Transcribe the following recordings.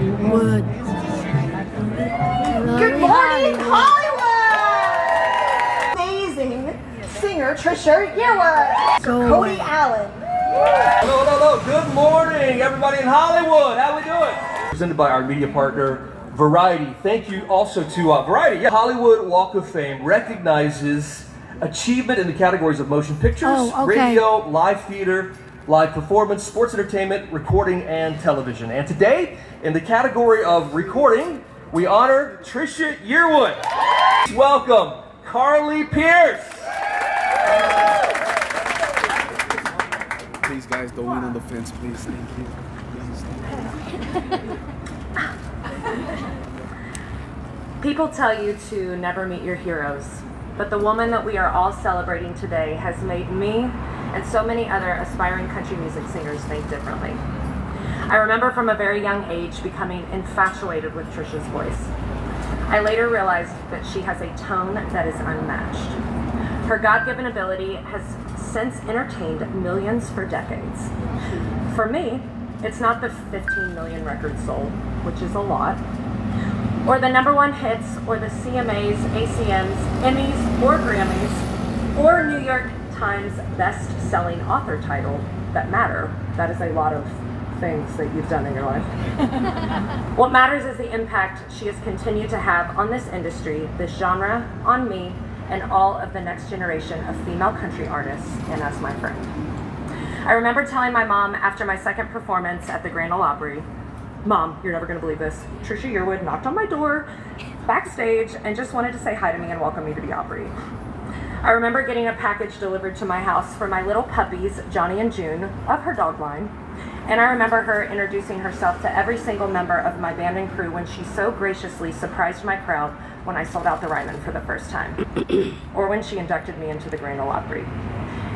Hollywood. Good morning, Hollywood! Amazing singer TRISHA YEARWOOD. Cody Allen. Hello. Good morning, everybody in Hollywood. How we doing? Presented by our media partner, Variety. Thank you also to Variety. Yeah. Hollywood Walk of Fame recognizes achievement in the categories of motion pictures, radio, live theater, live performance, sports entertainment, recording, and television. And today, in the category of recording, we honor TRISHA YEARWOOD. Welcome, Carly Pierce. Please, guys, don't lean on the fence, please. Thank you. People tell you to never meet your heroes, but the woman that we are all celebrating today has made me and so many other aspiring country music singers think differently. I remember from a very young age becoming infatuated with TRISHA's voice. I later realized that she has a tone that is unmatched. Her God-given ability has since entertained millions for decades. For me, it's not the 15 million records sold, which is a lot, or the #1 hits, or the CMAs, ACMs, Emmys, or Grammys, or New York Times best-selling author title that matter. That is a lot of things that you've done in your life. What matters is the impact she has continued to have on this industry, this genre, on me, and all of the next generation of female country artists, and as my friend. I remember telling my mom after my second performance at the Grand Ole Opry, "Mom, you're never gonna believe this. TRISHA YEARWOOD knocked on my door backstage and just wanted to say hi to me and welcome me to the Opry." I remember getting a package delivered to my house for my little puppies, Johnny and June, of her dog line. And I remember her introducing herself to every single member of my band and crew when she so graciously surprised my crowd when I sold out the Ryman for the first time, or when she inducted me into the Grand Ole Opry.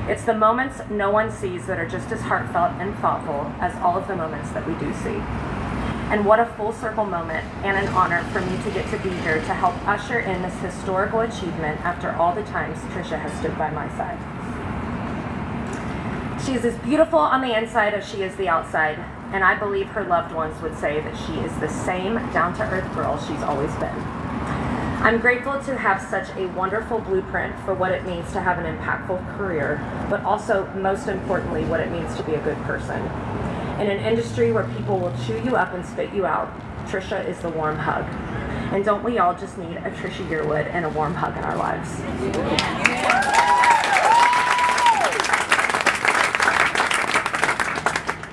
It's the moments no one sees that are just as heartfelt and thoughtful as all of the moments that we do see. And what a full circle moment and an honor for me to get to be here to help usher in this historical achievement after all the times TRISHA has stood by my side. She is as beautiful on the inside as she is the outside, and I believe her loved ones would say that she is the same down-to-earth girl she's always been. I'm grateful to have such a wonderful blueprint for what it means to have an impactful career, but also, most importantly, what it means to be a good person. In an industry where people will chew you up and spit you out, TRISHA is the warm hug. And don't we all just need a TRISHA YEARWOOD and a warm hug in our lives?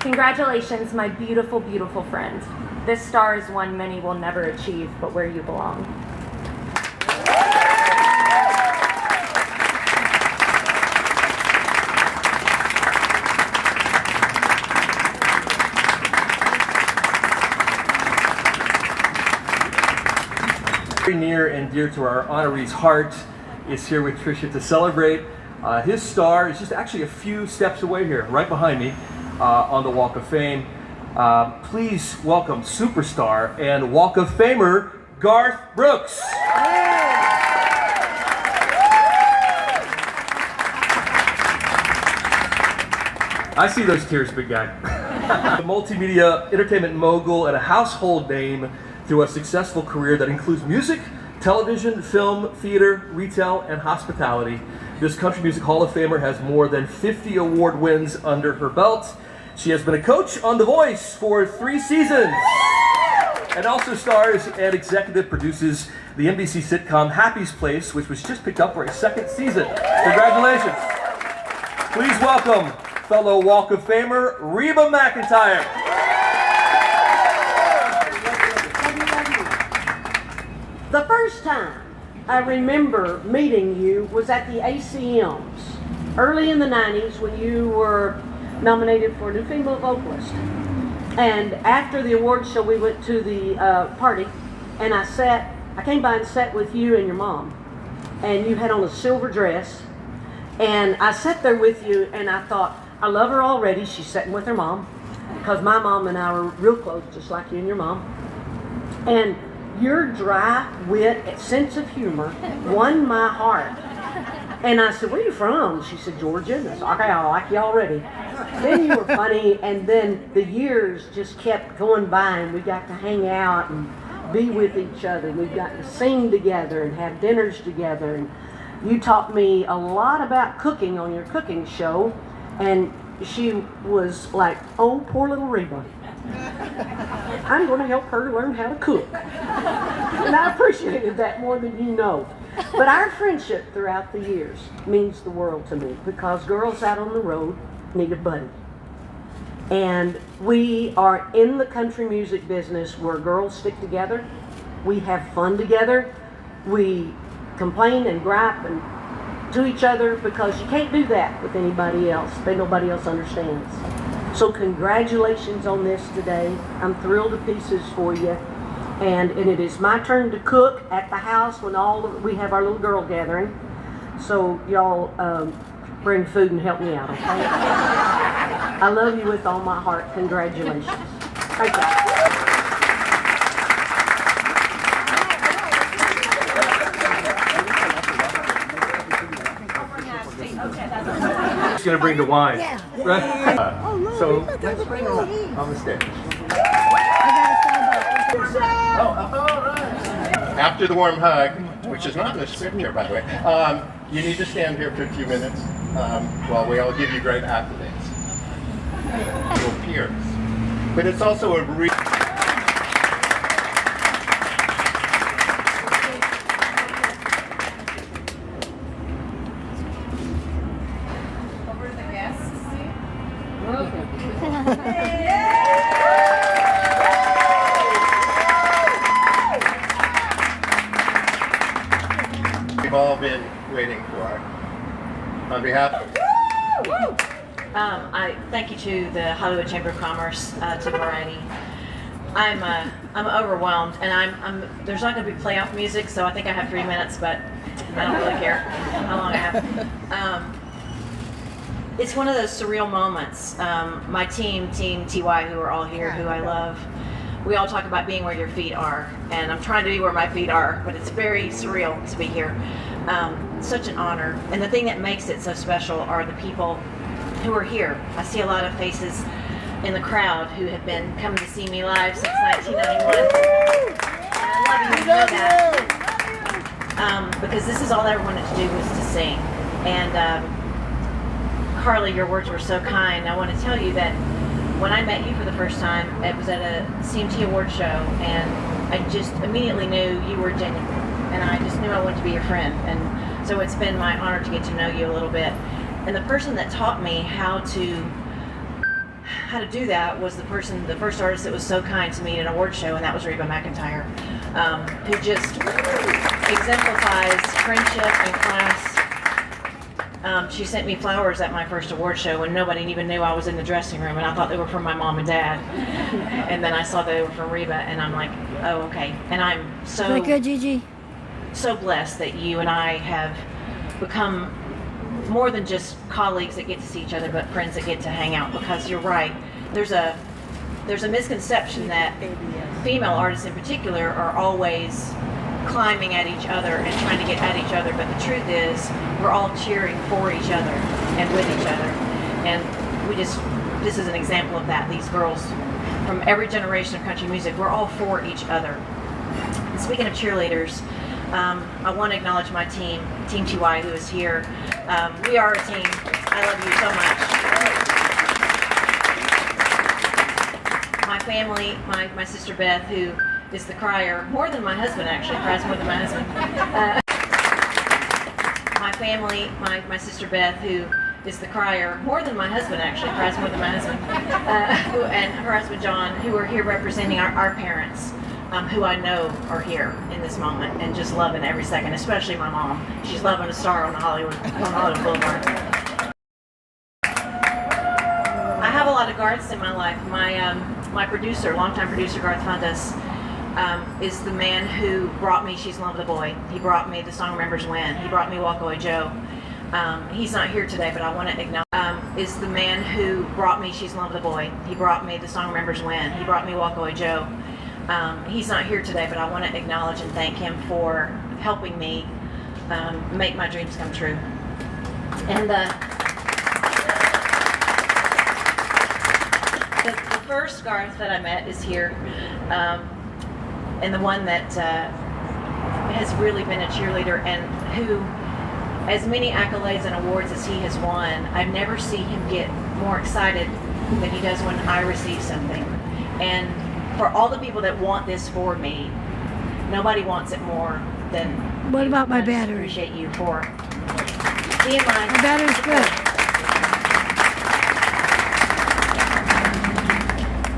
Congratulations, my beautiful, beautiful friend. This star is one many will never achieve, but where you belong. Very near and dear to our honoree's heart is here with TRISHA to celebrate. His star is just actually a few steps away here, right behind me on the Walk of Fame. Please welcome superstar and Walk of Famer, Garth Brooks. I see those tears, big guy. A multimedia entertainment mogul and a household name through a successful career that includes music, television, film, theater, retail, and hospitality. This Country Music Hall of Famer has more than 50 award wins under her belt. She has been a coach on The Voice for 3 seasons and also stars and executive produces the NBC sitcom Happy's Place, which was just picked up for a 2nd season. Congratulations. Please welcome fellow Walk of Famer, Reba McEntire. The first time I remember meeting you was at the ACMs early in the 90s when you were nominated for New Female Vocalist. And after the award show, we went to the party, and I came by and sat with you and your mom, and you had on a silver dress, and I sat there with you, and I thought, I love her already. She's sitting with her mom, because my mom and I were real close, just like you and your mom. And your dry wit and sense of humor won my heart. And I said, where are you from? She said, Georgia. And I said, okay, I like you already. Then you were funny, and then the years just kept going by, and we got to hang out and be with each other. We've got to sing together and have dinners together. And you taught me a lot about cooking on your cooking show, and she was like, oh, poor little Reba. I'm going to help her learn how to cook. And I appreciated that more than you know. But our friendship throughout the years means the world to me, because girls out on the road need a buddy. And we are in the country music business where girls stick together. We have fun together. We complain and gripe and to each other, because you can't do that with anybody else. Nobody else understands. So congratulations on this today. I'm thrilled to pieces for you. And it is my turn to cook at the house when we have our little girl gathering. So y'all bring food and help me out, okay? I love you with all my heart. Congratulations. Thank you. Just gonna bring the wine. Yeah. Right? So let's bring her on the stage. After the warm hug, which is not in the script here, by the way, you need to stand here for a few minutes while we all give you great accolades. Little peers. But it's also a Over to the guests. we've all been waiting for. On behalf of I thank you to the Hollywood Chamber of Commerce, to Variety. I'm overwhelmed, and there's not going to be playoff music, so I think I have 3 minutes, but I don't really care how long I have. It's one of those surreal moments. My team TY, who are all here, who I love, we all talk about being where your feet are, and I'm trying to be where my feet are, but it's very surreal to be here. Such an honor, and the thing that makes it so special are the people who are here. I see a lot of faces in the crowd who have been coming to see me live since 1991. I love you to know that. Because this is all I ever wanted to do was to sing. And Carly, your words were so kind. I want to tell you that when I met you for the first time, it was at a CMT award show, and I just immediately knew you were genuine, and I just knew I wanted to be your friend. And so it's been my honor to get to know you a little bit. And the person that taught me how to do that was the first artist that was so kind to me at an award show, and that was Reba McEntire, who just exemplifies friendship and class. She sent me flowers at my first award show when nobody even knew I was in the dressing room, and I thought they were from my mom and dad. And then I saw they were from Reba, and I'm like, oh, okay. And I'm so blessed that you and I have become more than just colleagues that get to see each other, but friends that get to hang out. Because you're right, there's a misconception that female artists in particular are always climbing at each other and trying to get at each other, but the truth is we're all cheering for each other and with each other. And this is an example of that. These girls from every generation of country music, we're all for each other. And speaking of cheerleaders, I want to acknowledge my team TY, who is here. We are a team. I love you so much. My family, my sister Beth, who is the crier, more than my husband actually, cries more than my husband. My family, my sister Beth, who is the crier, more than my husband actually, cries more than my husband, and her husband John, who are here representing our parents, who I know are here in this moment and just loving every second, especially my mom. She's loving a star on Hollywood Boulevard. I have a lot of Garths in my life. My producer, longtime producer Garth Fundas, is the man who brought me She's in Love with a Boy. He brought me The Song Remembers When. He brought me Walk Away Joe. He's not here today, but I want to acknowledge is the man who brought me She's in Love with a Boy. He brought me The Song Remembers When. He brought me Walk Away Joe. He's not here today, but I want to acknowledge and thank him for helping me make my dreams come true. And the first Garth that I met is here, and the one that has really been a cheerleader and who, as many accolades and awards as he has won, I've never seen him get more excited than he does when I receive something. And for all the people that want this for me, nobody wants it more than What you. about my I just battery? appreciate you for being my battery's good.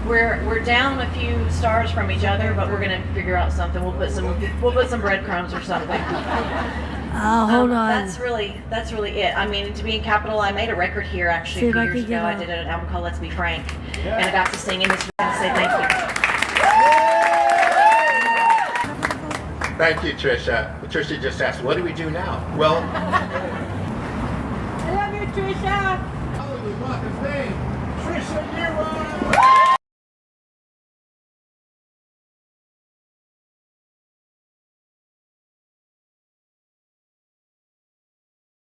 We're down a few stars from each other, but we're gonna figure out something. We'll put some breadcrumbs or something. Oh, hold on. That's really it. I mean, to be in Capitol, I made a record here actually See a if few I years can ago. get I a- did an album called Let's Be Frank, and I got to sing in this and say thank you. Thank you, Trisha. Trisha just asked, what do we do now? Well, I love you, Trisha.